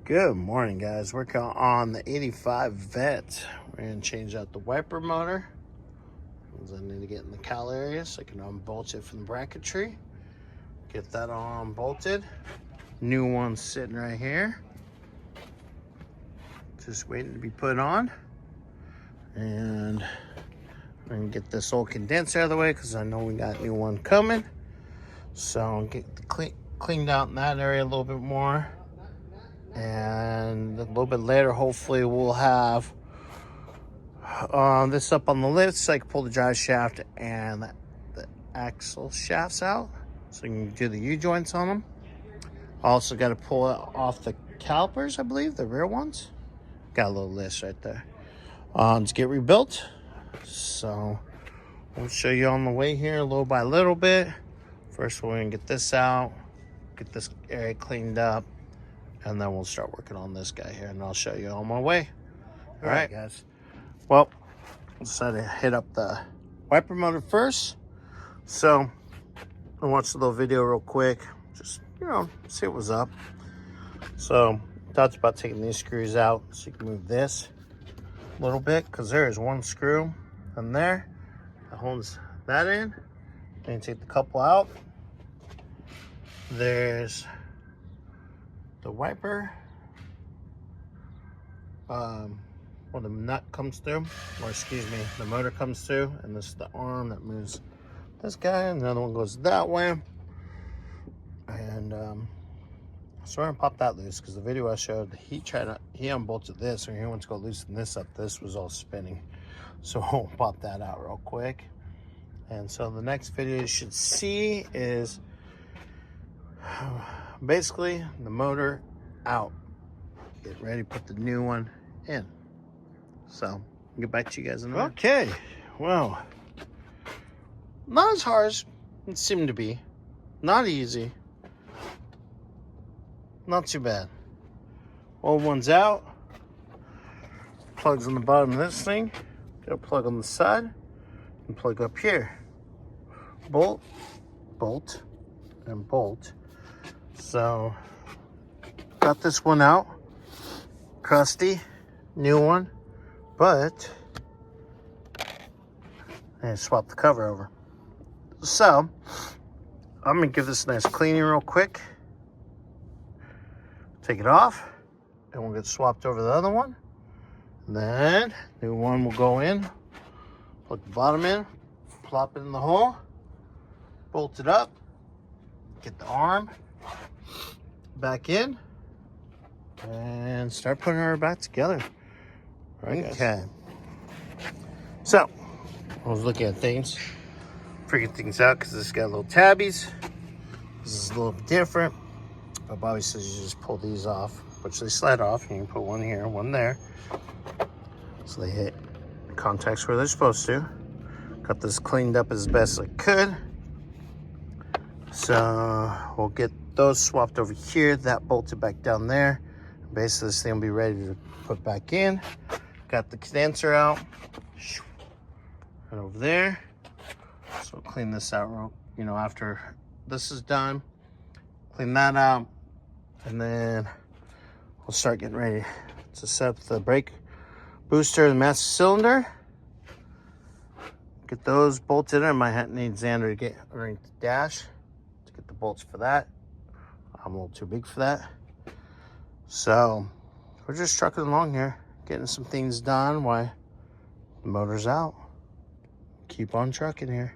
Good morning, guys. Working on the 85 Vet. We're going to change out the wiper motor. I need to get in the cowl area so I can unbolt it from the bracketry. Get that all unbolted. New one sitting right here. Just waiting to be put on. And I'm going to get this old condenser out of the way because I know we got a new one coming. So I'll get the cleaned out in that area a little bit more. And a little bit later, hopefully, we'll have this up on the lift so I can pull the drive shaft and the axle shafts out so you can do the U-joints on them. Also got to pull it off the calipers, I believe, the rear ones. Got a little list right there. To get rebuilt. So we'll show you on the way here little by little bit. First, we're going to get this out, get this area cleaned up. And then we'll start working on this guy here, and I'll show you on my way. All right, guys. Well, I decided to hit up the wiper motor first. So I watched a little video real quick, just, see what was up. So I thought about taking these screws out so you can move this a little bit, because there is one screw in there that holds that in. Then take the couple out. There's the wiper, where the nut comes through, or excuse me, the motor comes through, and this is the arm that moves this guy, and the other one goes that way. And so I'm gonna pop that loose because the video I showed, he unbolted this, and he wants to go loosen this up. This was all spinning, so I'll pop that out real quick. And so the next video you should see is basically the motor out, get ready to put the new one in. So I'll get back to you guys in a minute. Okay, well, not as hard as it seemed to be, not easy, not too bad. Old one's out, plugs on the bottom of this thing, got a plug on the side and plug up here, bolt, and bolt. So got this one out, crusty, new one, but I swap the cover over. So I'm gonna give this a nice cleaning real quick, take it off, and we'll get swapped over the other one. And then new one will go in, plug the bottom in, plop it in the hole, bolt it up, get the arm back in, and start putting her back together. All right, okay. Guys. So I was looking at things, figuring things out, because this got little tabbies. This is a little different. But Bobby says you just pull these off, which they slide off. You can put one here, one there, so they hit contacts where they're supposed to. Got this cleaned up as best I could. So we'll get those swapped over here, that bolted back down there. Basically this thing will be ready to put back in. Got the condenser out, right over there. So clean this out real, after this is done, clean that out, and then we'll start getting ready to set up the brake booster and master cylinder. Get those bolted in. I might need Xander to get underneath the dash to get the bolts for that. I'm a little too big for that. So we're just trucking along here, getting some things done while the motor's out. Keep on trucking here.